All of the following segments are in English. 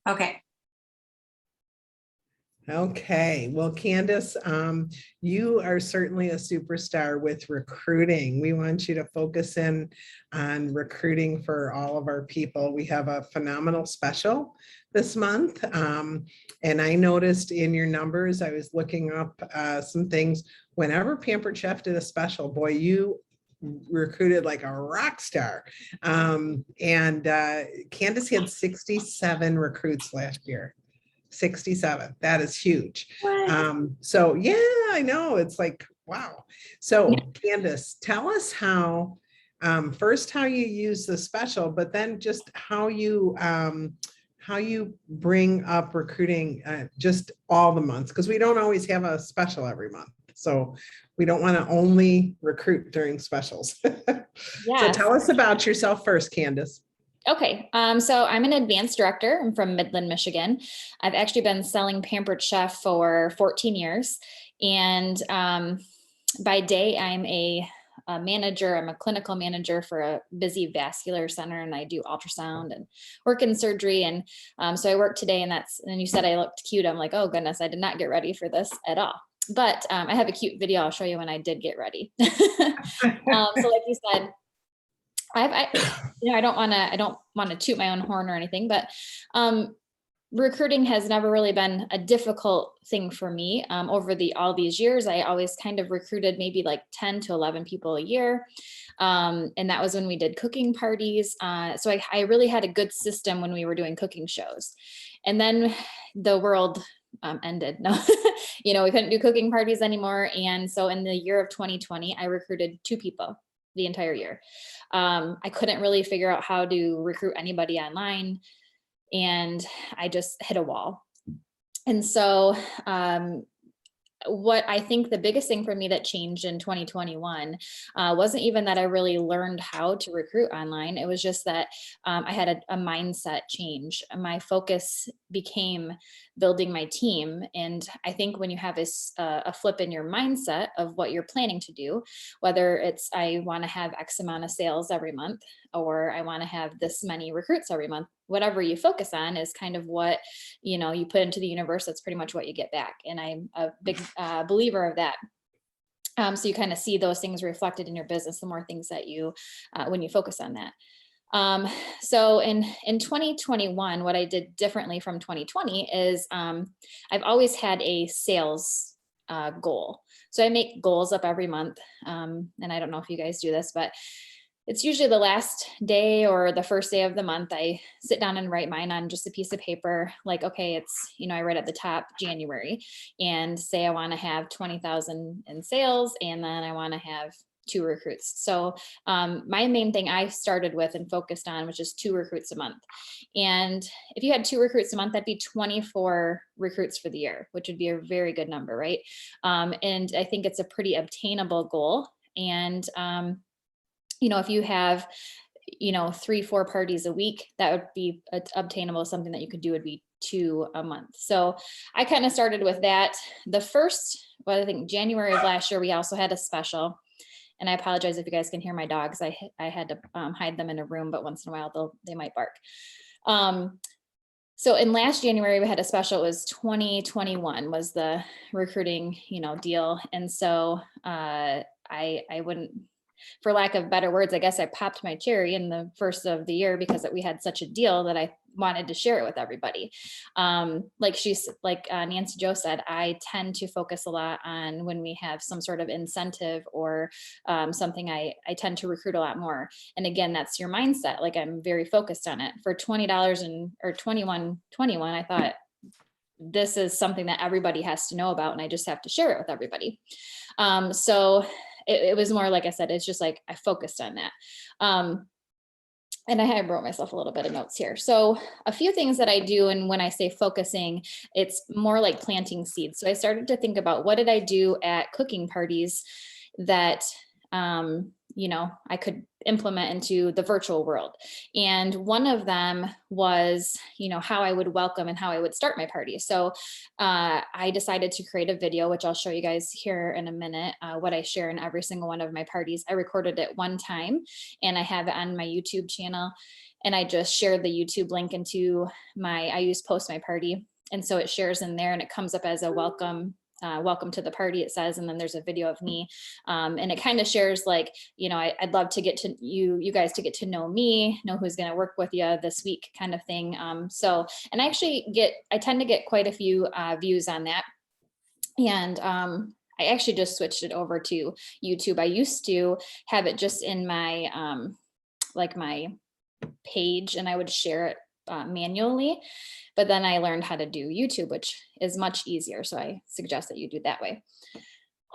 Okay. Okay, well, Candace, you are certainly a superstar with recruiting. We want you to focus in on recruiting for all of our people. We have a phenomenal special this month. And I noticed in your numbers, I was looking up some things. Whenever Pampered Chef did a special, boy, you recruited like a rock star. And Candace had 67 recruits last year. 67. That is huge. So yeah, I know. It's like, wow. So Candace, tell us how, first how you use the special, but then just how you bring up recruiting just all the months, because we don't always have a special every month. So we don't want to only recruit during specials. So tell us about yourself first, Candace. Okay, so I'm an advanced director. I'm from Midland, Michigan. I've actually been selling Pampered Chef for 14 years. And by day, I'm a manager. I'm a clinical manager for a busy vascular center, and I do ultrasound and work in surgery. And so I work today, and you said I looked cute. I'm like, oh goodness, I did not get ready for this at all. But I have a cute video I'll show you when I did get ready. So like you said, I don't want to toot my own horn or anything, but recruiting has never really been a difficult thing for me. Over all these years, I always kind of recruited maybe like 10 to 11 people a year. And that was when we did cooking parties. So I really had a good system when we were doing cooking shows. And then the world ended. No, we couldn't do cooking parties anymore. And so in the year of 2020, I recruited 2 people the entire year. I couldn't really figure out how to recruit anybody online, and I just hit a wall. And so what I think the biggest thing for me that changed in 2021 wasn't even that I really learned how to recruit online. It was just that I had a mindset change. My focus became building my team. And I think when you have a flip in your mindset of what you're planning to do, whether it's I want to have X amount of sales every month, or I want to have this many recruits every month, whatever you focus on is kind of what, you put into the universe. That's pretty much what you get back. And I'm a big believer of that. So you kind of see those things reflected in your business, the more things that when you focus on that. So in 2021, what I did differently from 2020 is I've always had a sales goal. So I make goals up every month. And I don't know if you guys do this, but it's usually the last day or the first day of the month. I sit down and write mine on just a piece of paper. Like, okay, it's, I write at the top January and say I want to have 20,000 in sales, and then I want to have 2 recruits. So my main thing I started with and focused on was just 2 recruits a month. And if you had 2 recruits a month, that'd be 24 recruits for the year, which would be a very good number, right? And I think it's a pretty obtainable goal. And if you have, 3-4 parties a week, that would be obtainable. Something that you could do would be 2 a month. So I kind of started with that. I think January of last year, we also had a special. And I apologize if you guys can hear my dogs. I had to hide them in a room, but once in a while they might bark. So in last January, we had a special. It was 2021 was the recruiting, deal. And so I wouldn't, for lack of better words, I guess I popped my cherry in the first of the year because we had such a deal that I wanted to share it with everybody. Like Nancy Jo said, I tend to focus a lot on when we have some sort of incentive or something, I tend to recruit a lot more. And again, that's your mindset. Like I'm very focused on it. For $20 or $21.21, I thought this is something that everybody has to know about, and I just have to share it with everybody. So it was more, like I said, it's just like I focused on that. And I wrote myself a little bit of notes here. So a few things that I do, and when I say focusing, it's more like planting seeds. So I started to think about what did I do at cooking parties that, I could implement into the virtual world. And one of them was, how I would welcome and how I would start my party. So I decided to create a video, which I'll show you guys here in a minute, what I share in every single one of my parties. I recorded it one time and I have it on my YouTube channel. and I just shared the YouTube link into I use Post My Party. And so it shares in there and it comes up as a welcome to the party, it says, and then there's a video of me. And it kind of shares like, I'd love to get to you guys to get to know me, know who's going to work with you this week kind of thing. So, and I tend to get quite a few views on that. And I actually just switched it over to YouTube. I used to have it just in my, my page, and I would share it manually, but then I learned how to do YouTube, which is much easier. So I suggest that you do that way.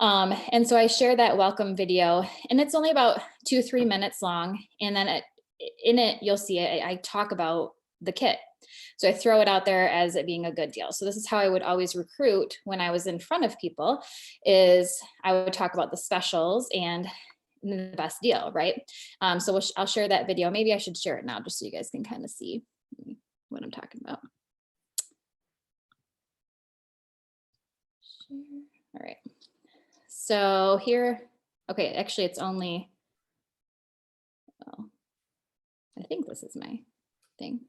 And so I share that welcome video, and it's only about 2-3 minutes long. And then in it, you'll see I talk about the kit. So I throw it out there as it being a good deal. So this is how I would always recruit when I was in front of people, is I would talk about the specials and the best deal, right? So I'll share that video. Maybe I should share it now just so you guys can kind of see what I'm talking about. All right. So here, okay, actually it's only, I think this is my thing.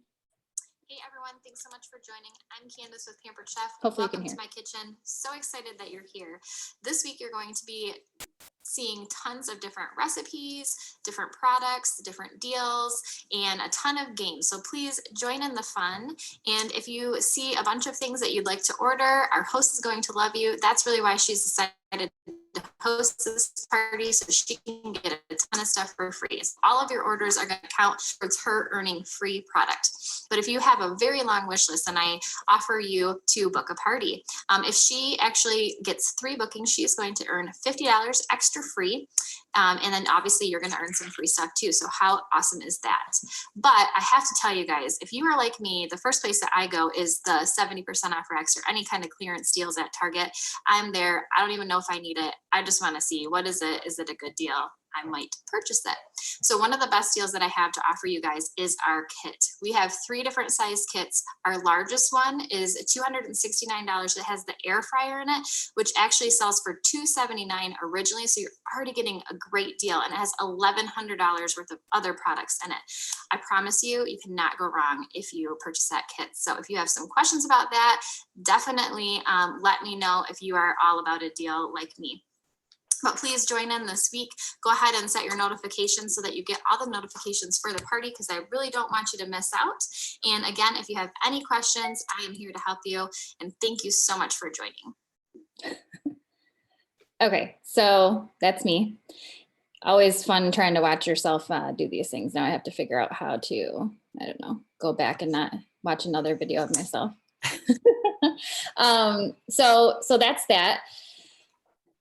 Hey everyone, thanks so much for joining. I'm Kandace with Pampered Chef. Hopefully Welcome you to can hear. my kitchen. So excited that you're here. This week you're going to be seeing tons of different recipes, different products, different deals, and a ton of games. So please join in the fun. And if you see a bunch of things that you'd like to order, our host is going to love you. That's really why she's decided to host this party, so she can get a ton of stuff for free. So all of your orders are going to count towards her earning free product. But if you have a very long wish list, then I offer you to book a party. If she actually gets 3 bookings, she is going to earn $50 extra free. And then obviously you're going to earn some free stuff too. So how awesome is that? But I have to tell you guys, if you are like me, the first place that I go is the 70% off racks or any kind of clearance deals at Target. I'm there. I don't even know if I need it. I just want to see, what is it? Is it a good deal? I might purchase it. So one of the best deals that I have to offer you guys is our kit. We have 3 different size kits. Our largest one is $269. It has the air fryer in it, which actually sells for $279 originally. So you're already getting a great deal, and it has $1,100 worth of other products in it. I promise you, you cannot go wrong if you purchase that kit. So if you have some questions about that, definitely let me know if you are all about a deal like me. But please join in this week. Go ahead and set your notifications so that you get all the notifications for the party, because I really don't want you to miss out. And again, if you have any questions, I am here to help you. And thank you so much for joining. Okay, so that's me. Always fun trying to watch yourself do these things. Now I have to figure out how to, I don't know, go back and not watch another video of myself. So that's that.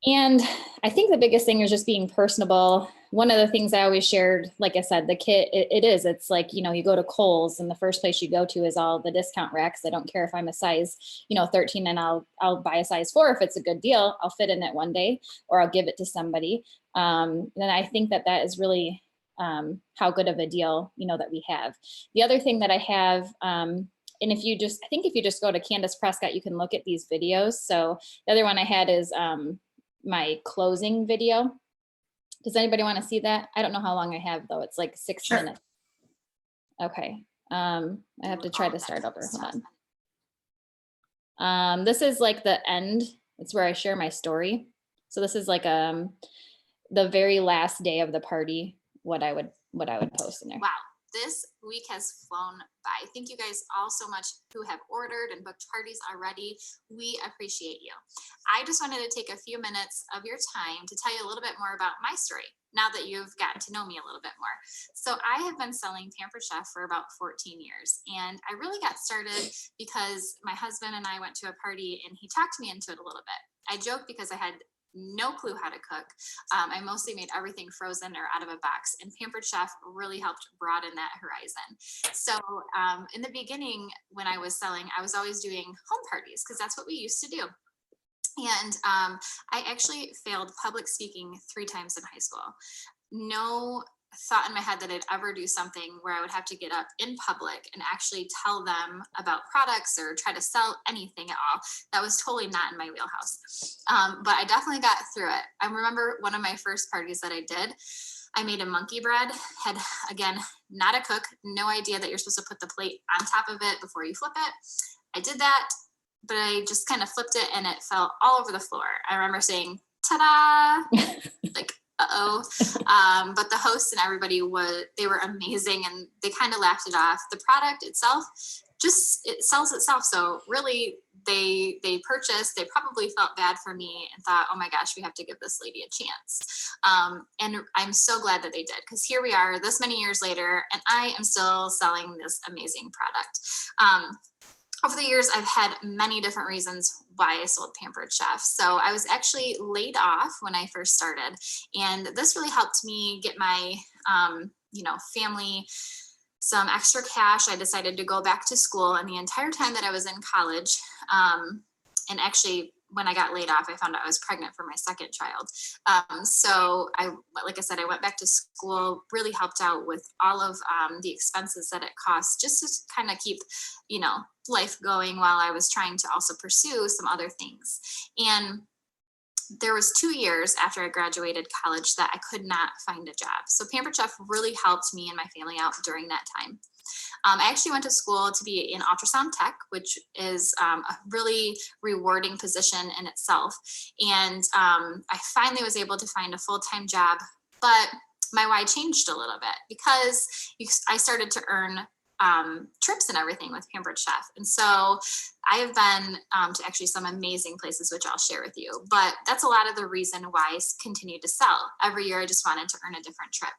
And I think the biggest thing is just being personable. One of the things I always shared, like I said, the kit, it's like, you go to Kohl's and the first place you go to is all the discount racks. I don't care if I'm a size, 13 and I'll buy a size 4 if it's a good deal. I'll fit in it one day, or I'll give it to somebody. Then I think that is really how good of a deal, that we have. The other thing that I have, and if you just go to Kandace Prescott, you can look at these videos. So the other one I had is my closing video. Does anybody want to see that? I don't know how long I have though. It's like 6 minutes. Okay. I have to try to start over. Hold on. This is like the end. It's where I share my story. So this is like the very last day of the party, what I would post in there. Wow. This week has flown by. Thank you guys all so much who have ordered and booked parties already. We appreciate you. I just wanted to take a few minutes of your time to tell you a little bit more about my story, now that you've gotten to know me a little bit more. So I have been selling Pampered Chef for about 14 years. And I really got started because my husband and I went to a party and he talked me into it a little bit. I joke because I had no clue how to cook. I mostly made everything frozen or out of a box, and Pampered Chef really helped broaden that horizon. So in the beginning, when I was selling, I was always doing home parties because that's what we used to do. And I actually failed public speaking 3 times in high school. No thought in my head that I'd ever do something where I would have to get up in public and actually tell them about products or try to sell anything at all. That was totally not in my wheelhouse. But I definitely got through it. I remember one of my first parties that I did, I made a monkey bread, had, again, not a cook, no idea that you're supposed to put the plate on top of it before you flip it. I did that, but I just kind of flipped it and it fell all over the floor. I remember saying, ta-da, like, uh-oh. But the hosts and everybody they were amazing and they kind of laughed it off. The product itself, it sells itself. So really they purchased, they probably felt bad for me and thought, oh my gosh, we have to give this lady a chance. And I'm so glad that they did, because here we are this many years later, and I am still selling this amazing product. Over the years, I've had many different reasons why I sold Pampered Chef. So I was actually laid off when I first started, and this really helped me get my, family some extra cash. I decided to go back to school, and the entire time that I was in college, and actually when I got laid off, I found out I was pregnant for my second child. So like I said, I went back to school, really helped out with all of the expenses that it costs just to kind of keep, life going while I was trying to also pursue some other things. And there was 2 years after I graduated college that I could not find a job. So Pampered Chef really helped me and my family out during that time. I actually went to school to be in ultrasound tech, which is a really rewarding position in itself. And I finally was able to find a full-time job, but my why changed a little bit because I started to earn trips and everything with Pampered Chef. And so I have been to actually some amazing places, which I'll share with you, but that's a lot of the reason why I continue to sell. Every year I just wanted to earn a different trip.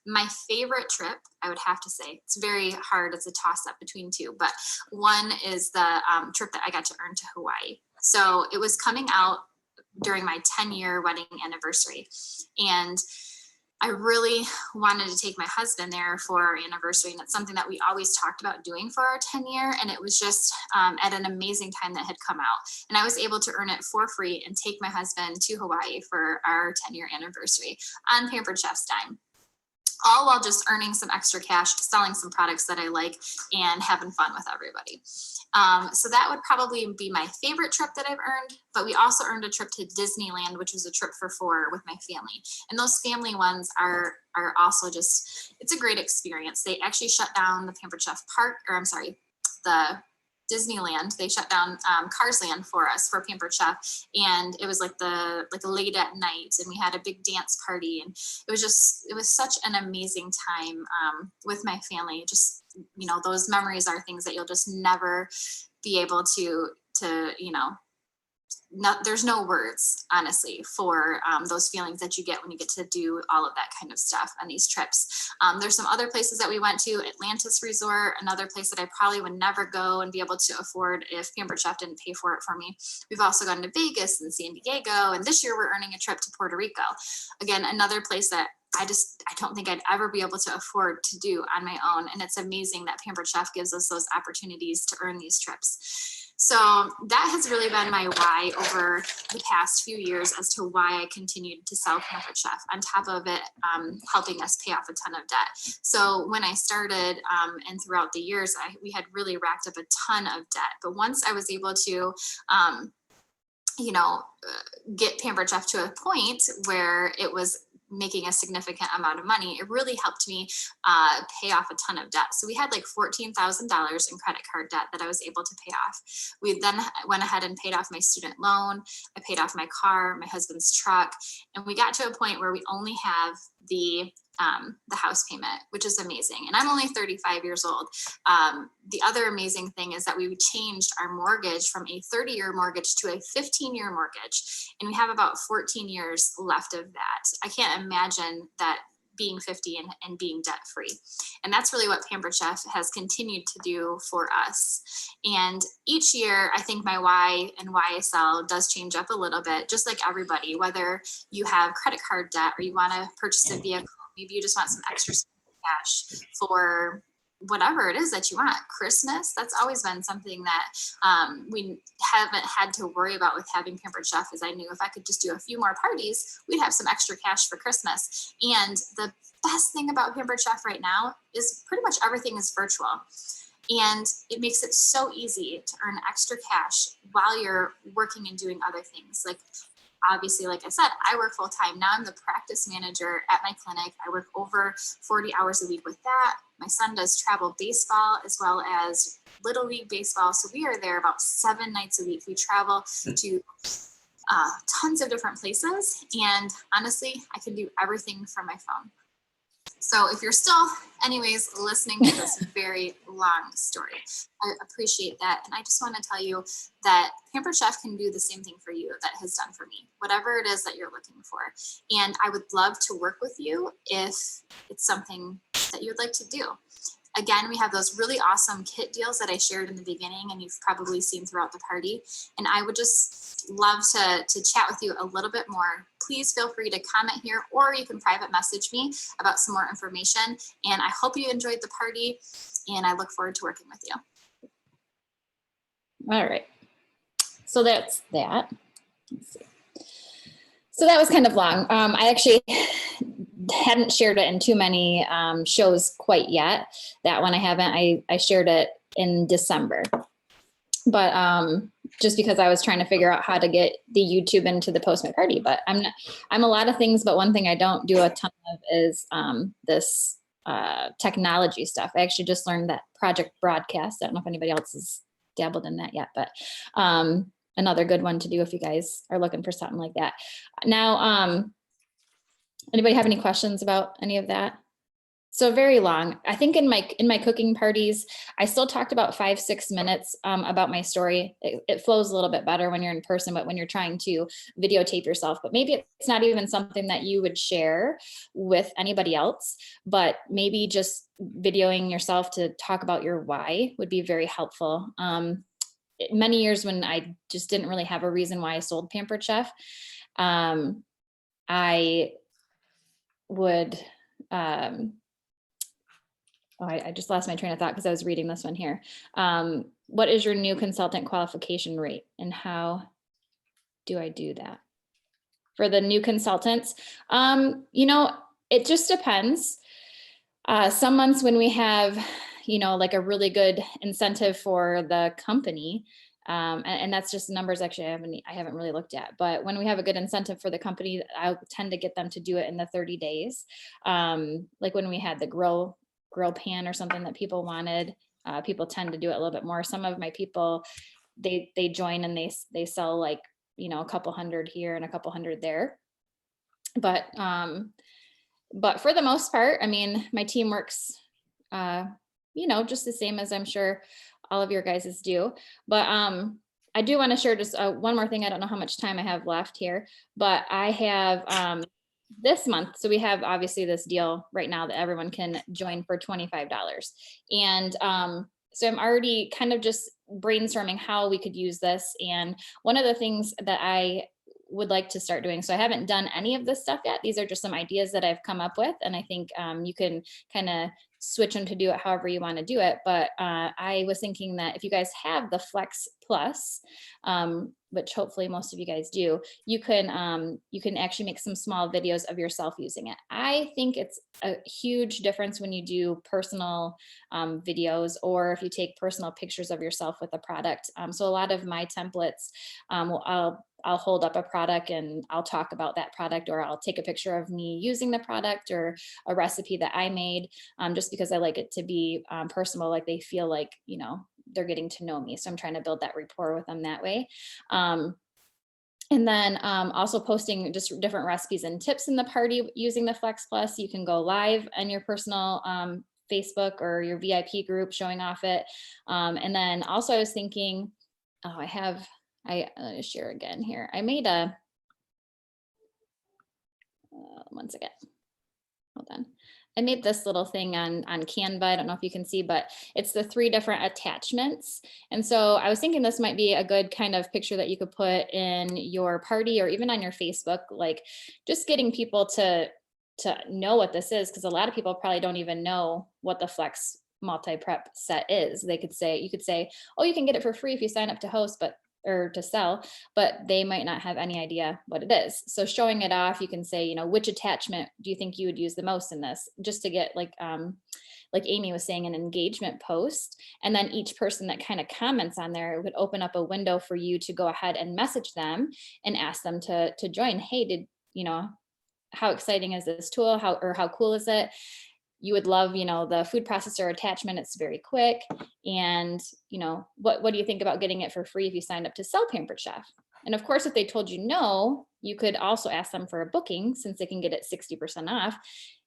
My favorite trip, I would have to say, it's very hard, it's a toss up between two, but one is the trip that I got to earn to Hawaii. So it was coming out during my 10-year wedding anniversary. And I really wanted to take my husband there for our anniversary, and it's something that we always talked about doing for our 10-year, and it was just at an amazing time that had come out. And I was able to earn it for free and take my husband to Hawaii for our 10-year anniversary on Pampered Chef's dime, all while just earning some extra cash, selling some products that I like, and having fun with everybody. So that would probably be my favorite trip that I've earned, but we also earned a trip to Disneyland, which was a trip for 4 with my family. And those family ones are also just, it's a great experience. They actually shut down the Pampered Chef park, the Disneyland. They shut down Cars Land for us for Pampered Chef, and it was like late at night, and we had a big dance party, and it was such an amazing time with my family. Just, those memories are things that you'll just never be able to there's no words, honestly, for those feelings that you get when you get to do all of that kind of stuff on these trips. There's some other places that we went to, Atlantis Resort, another place that I probably would never go and be able to afford if Pampered Chef didn't pay for it for me. We've also gone to Vegas and San Diego, and this year we're earning a trip to Puerto Rico. Again, another place that I don't think I'd ever be able to afford to do on my own. And it's amazing that Pampered Chef gives us those opportunities to earn these trips. So that has really been my why over the past few years as to why I continued to sell Kandace Chef, on top of it helping us pay off a ton of debt. So when I started and throughout the years, we had really racked up a ton of debt. But once I was able to get Pampered Chef to a point where it was making a significant amount of money, it really helped me pay off a ton of debt. So we had like $14,000 in credit card debt that I was able to pay off. We then went ahead and paid off my student loan. I paid off my car, my husband's truck, and we got to a point where we only have the house payment, which is amazing. And I'm only 35 years old. The other amazing thing is that we changed our mortgage from a 30-year mortgage to a 15-year mortgage. And we have about 14 years left of that. I can't imagine that being 50 and being debt free. And that's really what Pampered Chef has continued to do for us. And each year, I think my why and why I sell does change up a little bit, just like everybody, whether you have credit card debt or you want to purchase a vehicle, maybe you just want some extra cash for whatever it is that you want. Christmas, that's always been something that we haven't had to worry about with having Pampered Chef, is I knew if I could just do a few more parties, we'd have some extra cash for Christmas. And the best thing about Pampered Chef right now is pretty much everything is virtual. And it makes it so easy to earn extra cash while you're working and doing other things. Like obviously, like I said, I work full time. Now I'm the practice manager at my clinic. I work over 40 hours a week with that. My son does travel baseball as well as Little League baseball. So we are there about 7 nights a week. We travel to tons of different places. And honestly, I can do everything from my phone. So if you're still, anyways, listening to this very long story, I appreciate that. And I just want to tell you that Pampered Chef can do the same thing for you that has done for me, whatever it is that you're looking for. And I would love to work with you if it's something that you'd like to do. Again, we have those really awesome kit deals that I shared in the beginning and you've probably seen throughout the party. And I would just love to chat with you a little bit more. Please feel free to comment here, or you can private message me about some more information. And I hope you enjoyed the party and I look forward to working with you. All right. So that's that. Let's see. So that was kind of long. I actually hadn't shared it in too many shows quite yet. That one I haven't. I shared it in December, but just because I was trying to figure out how to get the YouTube into the Postmate party. But I'm a lot of things, but one thing I don't do a ton of is this technology stuff. I actually just learned that Project Broadcast. I don't know if anybody else has dabbled in that yet, but another good one to do if you guys are looking for something like that. Now, anybody have any questions about any of that? So very long. I think in my cooking parties, I still talked about 5-6 minutes about my story. It flows a little bit better when you're in person, but when you're trying to videotape yourself, but maybe it's not even something that you would share with anybody else, but maybe just videoing yourself to talk about your why would be very helpful. Many years when I just didn't really have a reason why I sold Pampered Chef, I would, I just lost my train of thought because I was reading this one here. What is your new consultant qualification rate and how do I do that? For the new consultants, it just depends. Some months when we have, like a really good incentive for the company, and that's just numbers actually I haven't really looked at, but when we have a good incentive for the company, I tend to get them to do it in the 30 days. Like when we had the grill pan or something that people wanted, people tend to do it a little bit more. Some of my people, they join and they sell like, a couple hundred here and a couple hundred there. But for the most part, I mean, my team works, just the same as I'm sure all of your guys' do. But I do want to share just one more thing. I don't know how much time I have left here, but I have this month. So we have obviously this deal right now that everyone can join for $25. And so I'm already kind of just brainstorming how we could use this. And one of the things that I would like to start doing. So I haven't done any of this stuff yet. These are just some ideas that I've come up with. And I think you can kind of switch them to do it however you want to do it. But I was thinking that if you guys have the Flex Plus, which hopefully most of you guys do, you can actually make some small videos of yourself using it. I think it's a huge difference when you do personal videos, or if you take personal pictures of yourself with a product. So a lot of my templates, I'll hold up a product and I'll talk about that product, or I'll take a picture of me using the product or a recipe that I made, just because I like it to be personal, like they feel like, they're getting to know me. So I'm trying to build that rapport with them that way. And then also posting just different recipes and tips in the party using the Flex Plus. You can go live on your personal Facebook or your VIP group showing off it. And then also I was thinking, I'll share again here. I made a, one second, hold on. I made this little thing on Canva. I don't know if you can see, but it's the 3 different attachments. And so I was thinking this might be a good kind of picture that you could put in your party or even on your Facebook, like just getting people to know what this is. Because a lot of people probably don't even know what the Flex multi-prep set is. You could say, oh, you can get it for free if you sign up to host, or to sell, but they might not have any idea what it is. So showing it off, you can say, which attachment do you think you would use the most in this, just to get like like Amy was saying, an engagement post. And then each person that kind of comments on there would open up a window for you to go ahead and message them and ask them to join. Hey, how exciting is this tool? How cool is it? You would love, the food processor attachment. It's very quick. And, what do you think about getting it for free if you signed up to sell Pampered Chef? And of course, if they told you no, you could also ask them for a booking, since they can get it 60% off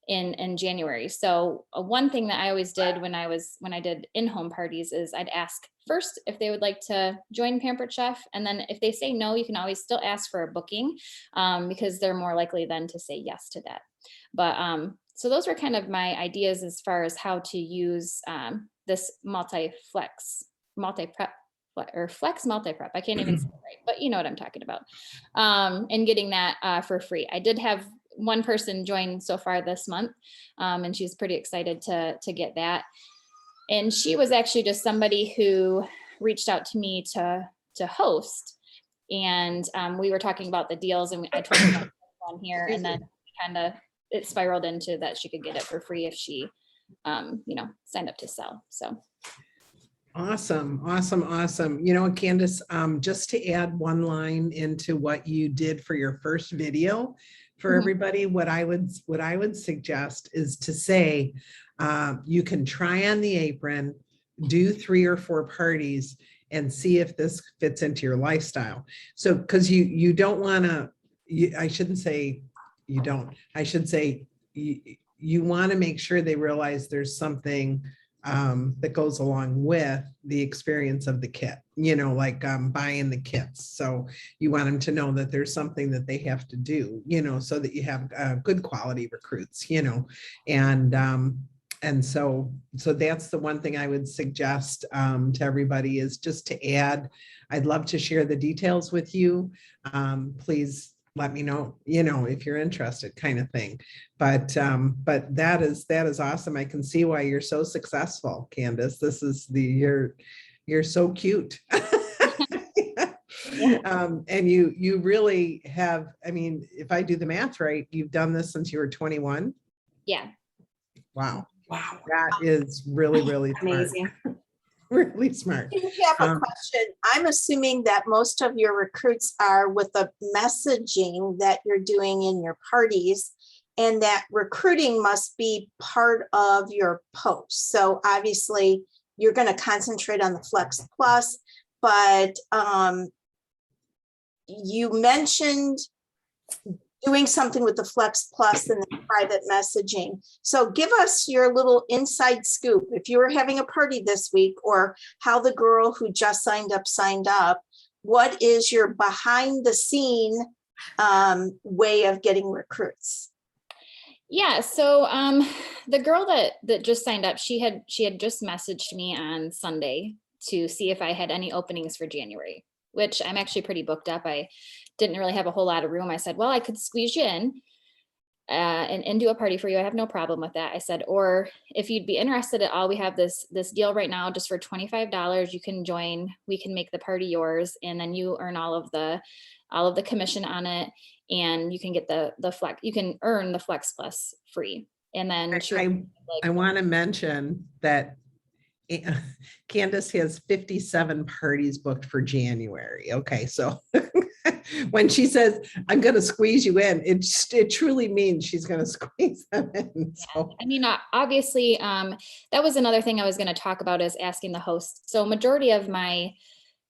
in January. So one thing that I always did when I did in-home parties is I'd ask first if they would like to join Pampered Chef. And then if they say no, you can always still ask for a booking, because they're more likely then to say yes to that. But so those were kind of my ideas as far as how to use this flex multi-prep. I can't even say it right, but you know what I'm talking about. And getting that for free. I did have one person join so far this month, and she's pretty excited to get that. And she was actually just somebody who reached out to me to host, and we were talking about the deals, and I told her on here, and then kind of it spiraled into that she could get it for free if she signed up to sell. So Awesome. Kandace, just to add one line into what you did for your first video for everybody, what I would suggest is to say, you can try on the apron, do 3 or 4 parties, and see if this fits into your lifestyle. So, because you don't want to, I shouldn't say you don't, I should say you want to make sure they realize there's something that goes along with the experience of the kit, like buying the kits. So you want them to know that there's something that they have to do, so that you have good quality recruits, and so that's the one thing I would suggest to everybody, is just to add. I'd love to share the details with you. Please let me know, if you're interested, kind of thing. But that is awesome. I can see why you're so successful, Kandace. You're so cute. And you really have, if I do the math right, you've done this since you were 21. Yeah. Wow. That is really, really amazing. Smart. Really smart. I have a question. I'm assuming that most of your recruits are with the messaging that you're doing in your parties, and that recruiting must be part of your post. So obviously you're going to concentrate on the Flex Plus, but you mentioned doing something with the Flex Plus and the private messaging. So give us your little inside scoop. If you were having a party this week, or how the girl who just signed up, what is your behind the scene way of getting recruits? Yeah. So the girl that just signed up, she had just messaged me on Sunday to see if I had any openings for January, which I'm actually pretty booked up. I didn't really have a whole lot of room. I said, well, I could squeeze you in and do a party for you. I have no problem with that. I said, or if you'd be interested at all, we have this deal right now, just for $25. You can join, we can make the party yours, and then you earn all of the commission on it, and you can get the flex, you can earn the Flex Plus free. And then I want to mention that Kandace has 57 parties booked for January. Okay, so when she says, I'm going to squeeze you in, it truly means she's going to squeeze them in. So. Obviously, that was another thing I was going to talk about, is asking the host. So majority of my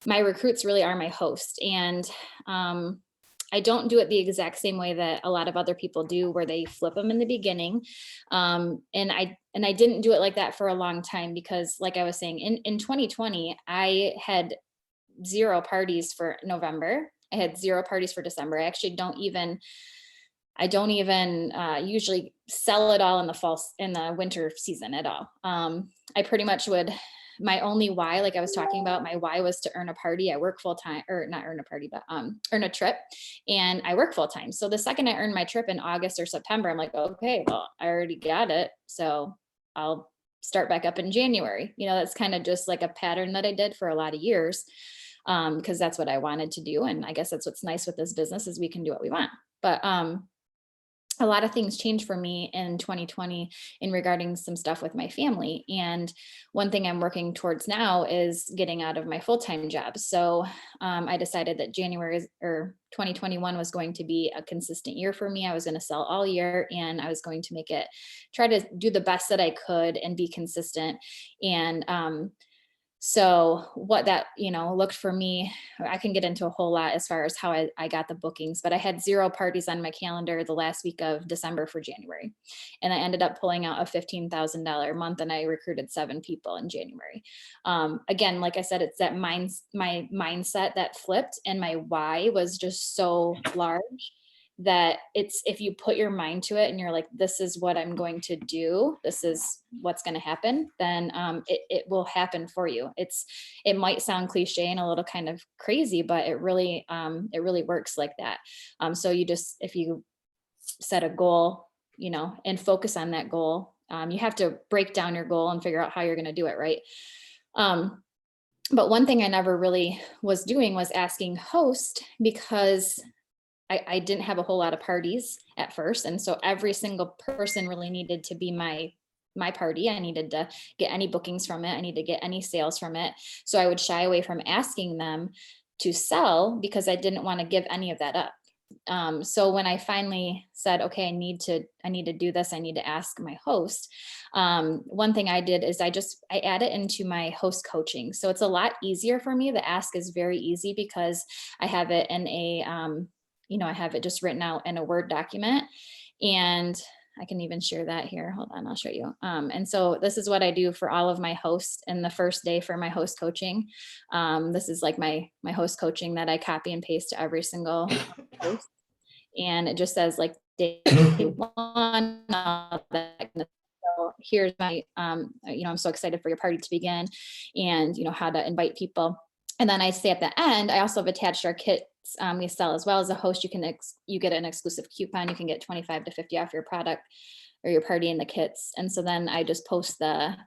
recruits really are my host. And I don't do it the exact same way that a lot of other people do, where they flip them in the beginning. And I didn't do it like that for a long time, because like I was saying, in 2020, I had 0 parties for November. I had 0 parties for December. I actually don't even usually sell it all in the winter season at all. I pretty much would, my only why, like I was talking about, my why was to earn a party. I work full time, or not earn a party, but earn a trip, and I work full time. So the second I earn my trip in August or September, I'm like, okay, well, I already got it, so I'll start back up in January. That's kind of just like a pattern that I did for a lot of years, because that's what I wanted to do. And I guess that's what's nice with this business, is we can do what we want. But a lot of things changed for me in 2020 in regarding some stuff with my family. And one thing I'm working towards now is getting out of my full-time job. So I decided that January or 2021 was going to be a consistent year for me. I was going to sell all year, and I was going to try to do the best that I could and be consistent. And so what that, looked for me, I can get into a whole lot as far as how I got the bookings, but I had 0 parties on my calendar the last week of December for January. And I ended up pulling out a $15,000 month, and I recruited 7 people in January. Again, like I said, it's that my mindset that flipped, and my why was just so large that if you put your mind to it and you're like, this is what I'm going to do, this is what's going to happen, then it will happen for you. It might sound cliche and a little kind of crazy, but it really works like that. So if you set a goal, and focus on that goal, you have to break down your goal and figure out how you're going to do it, right? But one thing I never really was doing was asking host, because I didn't have a whole lot of parties at first. And so every single person really needed to be my party. I needed to get any bookings from it. I need to get any sales from it. So I would shy away from asking them to sell, because I didn't want to give any of that up. So when I finally said, okay, I need to do this, I need to ask my host. One thing I did is I add it into my host coaching. So it's a lot easier for me. The ask is very easy because I have it in I have it just written out in a Word document, and I can even share that here. Hold on, I'll show you. And so this is what I do for all of my hosts in the first day for my host coaching. This is like my host coaching that I copy and paste to every single host. And it just says like day 1, all that. So here's my, I'm so excited for your party to begin, and, how to invite people. And then I say at the end, I also have attached our kits we sell as well. As a host, you get an exclusive coupon. You can get 25 to 50 off your product or your party in the kits. And so then I just post a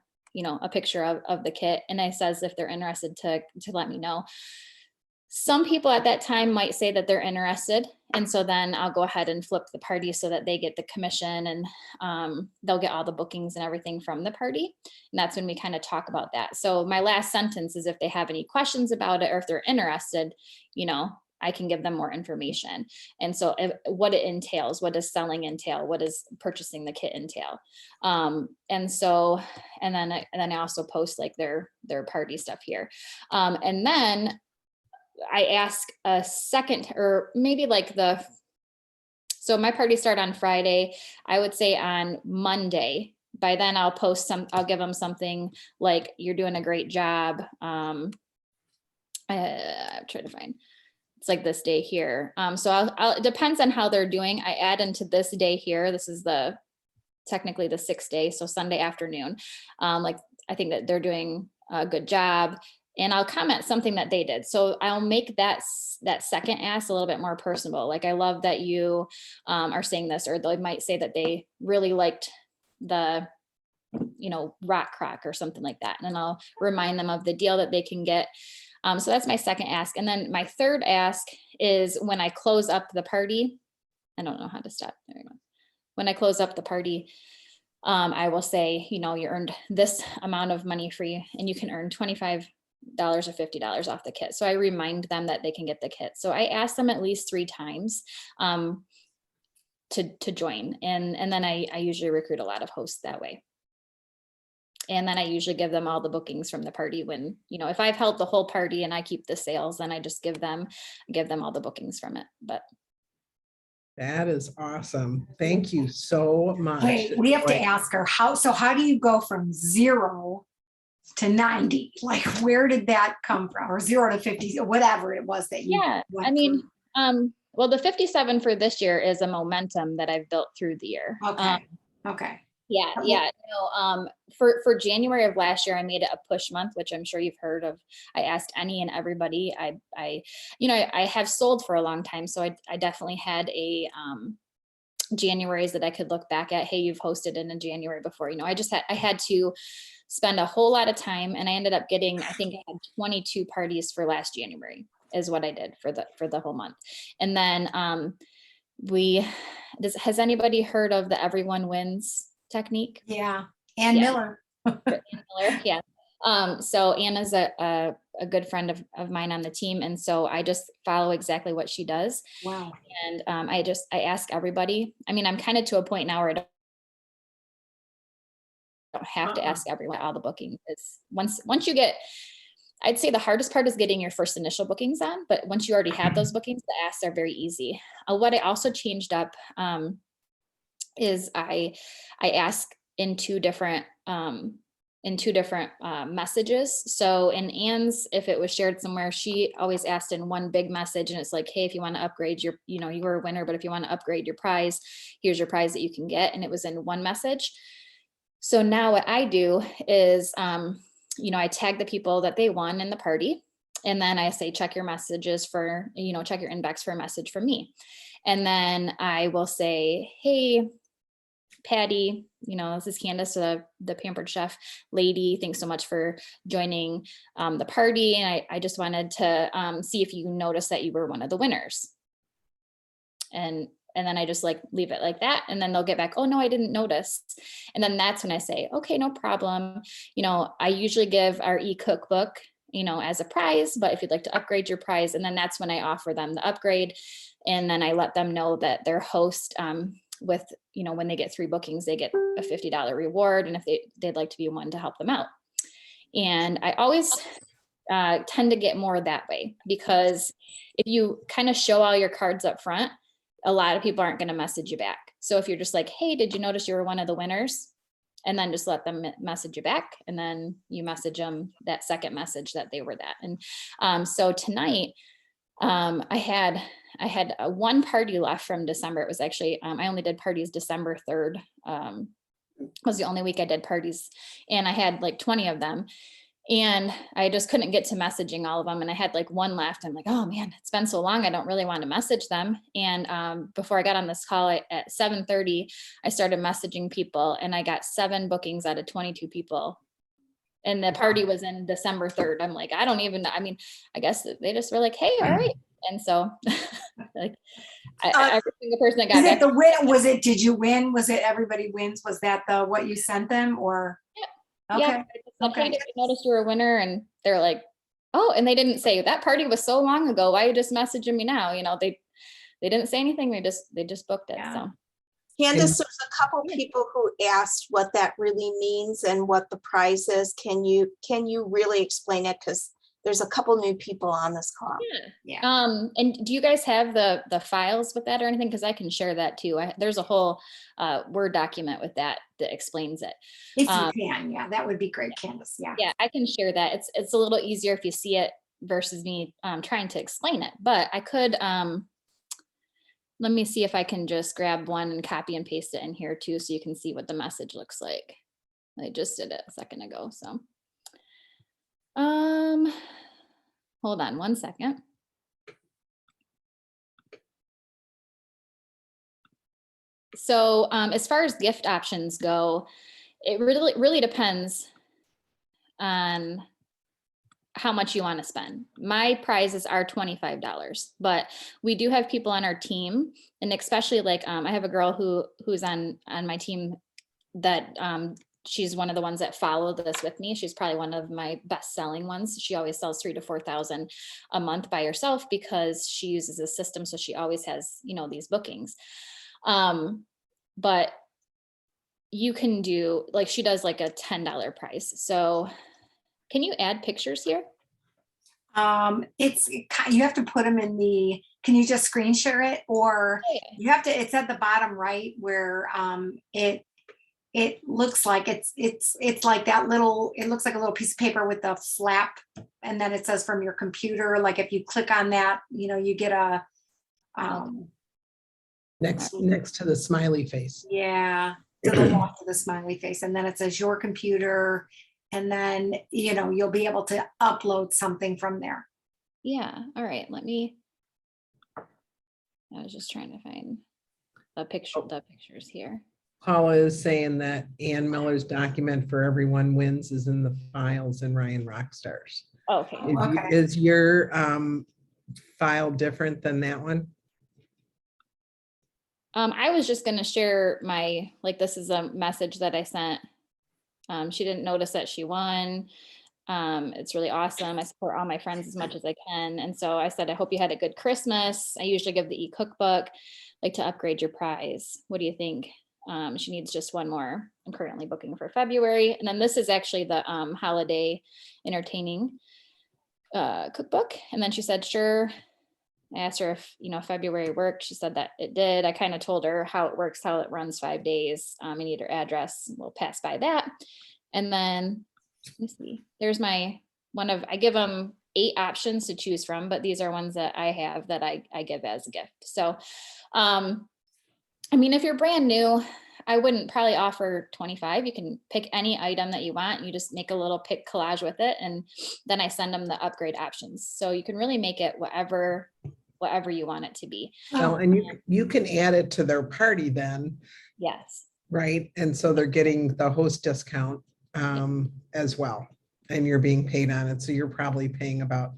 picture of the kit, and it says if they're interested to let me know. Some people at that time might say that they're interested. And so then I'll go ahead and flip the party so that they get the commission, and they'll get all the bookings and everything from the party. And that's when we kind of talk about that. So my last sentence is if they have any questions about it, or if they're interested, I can give them more information. And so what it entails, what does selling entail? What does purchasing the kit entail? And then I also post like their party stuff here. And then I ask a second, or maybe so my parties start on Friday. I would say on Monday, by then I'll give them something like, you're doing a great job. I'm trying to find, it's like this day here. So it depends on how they're doing. I add into this day here. This is technically the 6th day. So Sunday afternoon. I think that they're doing a good job, and I'll comment something that they did. So I'll make that second ask a little bit more personable. Like, I love that you are saying this, or they might say that they really liked the, rock crock or something like that. And then I'll remind them of the deal that they can get. So that's my second ask. And then my third ask is when I close up the party. I don't know how to stop. There we go. When I close up the party, I will say, you earned this amount of money free, and you can earn $25 or $50 off the kit. So I remind them that they can get the kit. So I ask them at least 3 times to join. And then I usually recruit a lot of hosts that way. And then I usually give them all the bookings from the party when, if I've held the whole party and I keep the sales, then I just give them all the bookings from it. But that is awesome. Thank you so much. Wait, we have to ask her how do you go from 0 to 90? Like, where did that come from? Or 0 to 50, whatever it was that you went through. Well, the 57 for this year is a momentum that I've built through the year. Okay. Yeah. For January of last year, I made it a push month, which I'm sure you've heard of. I asked any and everybody. I have sold for a long time, so I definitely had a Januaries that I could look back at. Hey, you've hosted in a January before. I had to spend a whole lot of time, and I ended up getting, I think I had 22 parties for last January is what I did for the whole month. And then has anybody heard of the everyone wins technique? Yeah. Ann Yeah. Miller. Ann Miller, yeah. So Anna's a good friend of mine on the team. And so I just follow exactly what she does. Wow. And I ask everybody. I mean, I'm kind of to a point now where I don't have to ask everyone all the bookings. It's once you get, I'd say the hardest part is getting your first initial bookings on, but once you already have those bookings, the asks are very easy. What I also changed up is I ask in two different messages. So in Ann's, if it was shared somewhere, she always asked in one big message, and it's like, hey, if you want to upgrade your, you were a winner, but if you want to upgrade your prize, here's your prize that you can get. And it was in one message. So now what I do is, I tag the people that they won in the party. And then I say, check your messages for, check your inbox for a message from me. And then I will say, hey, Patty, this is Kandace, the Pampered Chef lady. Thanks so much for joining the party. And I just wanted to see if you noticed that you were one of the winners. And then I just leave it like that. And then they'll get back, oh no, I didn't notice. And then that's when I say, okay, no problem. I usually give our e-cookbook, as a prize, but if you'd like to upgrade your prize, and then that's when I offer them the upgrade. And then I let them know that their host, with, when they get 3 bookings, they get a $50 reward. And if they'd like to be one to help them out. And I always tend to get more that way, because if you kind of show all your cards up front, a lot of people aren't going to message you back. So if you're just like, hey, did you notice you were one of the winners? And then just let them message you back. And then you message them that second message that they were that. And so tonight, I had one party left from December. It was actually, I only did parties December 3rd. Was the only week I did parties, and I had 20 of them. And I just couldn't get to messaging all of them. And I had one left. I'm like, oh man, it's been so long. I don't really want to message them. And before I got on this call at 7:30, I started messaging people, and I got 7 bookings out of 22 people. And the party was in December 3rd. I'm like, I guess they just were like, hey, all right. And so every single person that got Is it back. the win? Did you win? Was it everybody wins? Was that what you sent them, or? Yeah. Okay. Yeah. Okay. If you noticed you were a winner, and they're like, oh, and they didn't say that party was so long ago. Why are you just messaging me now? They didn't say anything. They just booked it. Yeah. So Candace, there's a couple people who asked what that really means and what the prize is. Can you really explain it? Because there's a couple new people on this call. Yeah. And do you guys have the files with that or anything? Because I can share that too. There's a whole Word document with that explains it. If you can, yeah, that would be great, Candace. Yeah. Yeah, I can share that. It's a little easier if you see it versus me trying to explain it. But I could, let me see if I can just grab one and copy and paste it in here too, so you can see what the message looks like. I just did it a second ago, so. Hold on one second. So as far as gift options go, it really depends on how much you want to spend. My prizes are $25, but we do have people on our team, and especially I have a girl who's on my team that she's one of the ones that follow this with me. She's probably one of my best selling ones. She always sells 3,000 to 4,000 a month by herself because she uses a system. So she always has, these bookings. But you can do, she does a $10 price. So can you add pictures here? You have to put them in can you just screen share it, or you have to, it's at the bottom right where it looks like it's like that little, it looks like a little piece of paper with a flap, and then it says from your computer. Like if you click on that, you get a next to the smiley face. Yeah, to the left of the smiley face, and then it says your computer, and then you'll be able to upload something from there. Yeah. All right. I was just trying to find the pictures here. Paula is saying that Ann Miller's document for everyone wins is in the files in Ryan Rockstars. Okay. Is your file different than that one? I was just gonna share this is a message that I sent. She didn't notice that she won. It's really awesome. I support all my friends as much as I can. And so I said, I hope you had a good Christmas. I usually give the e-cookbook, like to upgrade your prize. What do you think? She needs just one more. I'm currently booking for February. And then this is actually the holiday entertaining cookbook. And then she said, sure. I asked her if, February worked. She said that it did. I kind of told her how it works, how it runs 5 days. I need her address. We'll pass by that. And then, let me see, there's I give them 8 options to choose from, but these are ones that I have that I give as a gift. So, if you're brand new, I wouldn't probably offer 25. You can pick any item that you want. You just make a little pick collage with it. And then I send them the upgrade options. So you can really make it whatever you want it to be. Well, and you can add it to their party then. Yes. Right. And so they're getting the host discount as well. And you're being paid on it. So you're probably paying about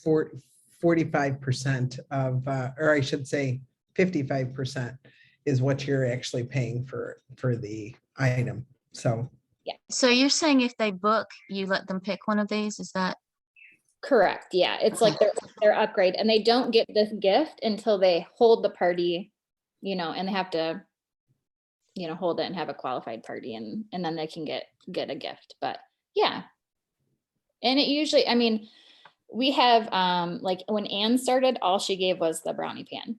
45% of, or I should say 55% is what you're actually paying for the item. So. Yeah. So you're saying if they book, you let them pick one of these, is that? Correct. Yeah. It's like their upgrade, and they don't get this gift until they hold the party, and they have to, hold it and have a qualified party, and then they can get a gift. But yeah. And it usually, we have, like when Anne started, all she gave was the brownie pan.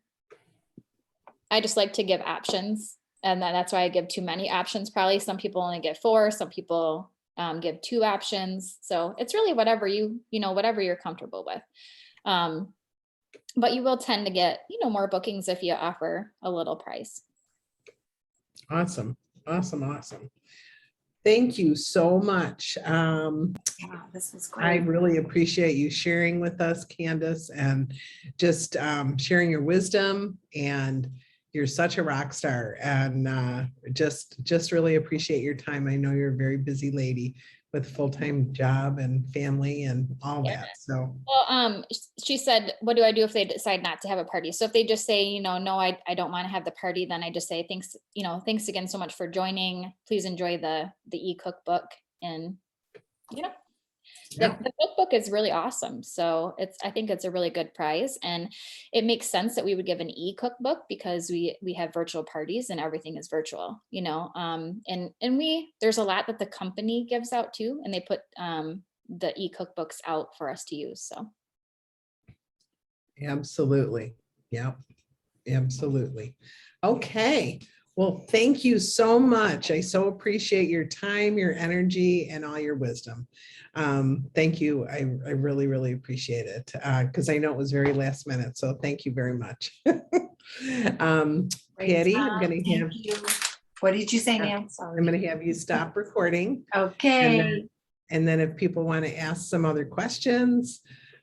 I just like to give options, and that's why I give too many options. Probably some people only get 4, some people give 2 options. So it's really whatever whatever you're comfortable with. But you will tend to get, more bookings if you offer a little price. Awesome. Thank you so much. Yeah, this was I great. really appreciate you sharing with us, Kandace, and just sharing your wisdom. And you're such a rock star, and just really appreciate your time. I know you're a very busy lady with full-time job and family and all that. So, well, she said, what do I do if they decide not to have a party? So if they just say, no, I don't want to have the party, then I just say, thanks again so much for joining. Please enjoy the e-cookbook. And, yeah. the cookbook is really awesome. So I think it's a really good prize, and it makes sense that we would give an e-cookbook because we have virtual parties and everything is virtual, and there's a lot that the company gives out too, and they put the e-cookbooks out for us to use. So. Absolutely. Yep. Absolutely. Okay. Well, thank you so much. I so appreciate your time, your energy, and all your wisdom. Thank you. I really, really appreciate it because I know it was very last minute. So thank you very much. Patty, I'm going to have you. What did you say, Nan? Sorry. I'm going to have you stop recording. Okay. And then if people want to ask some other questions,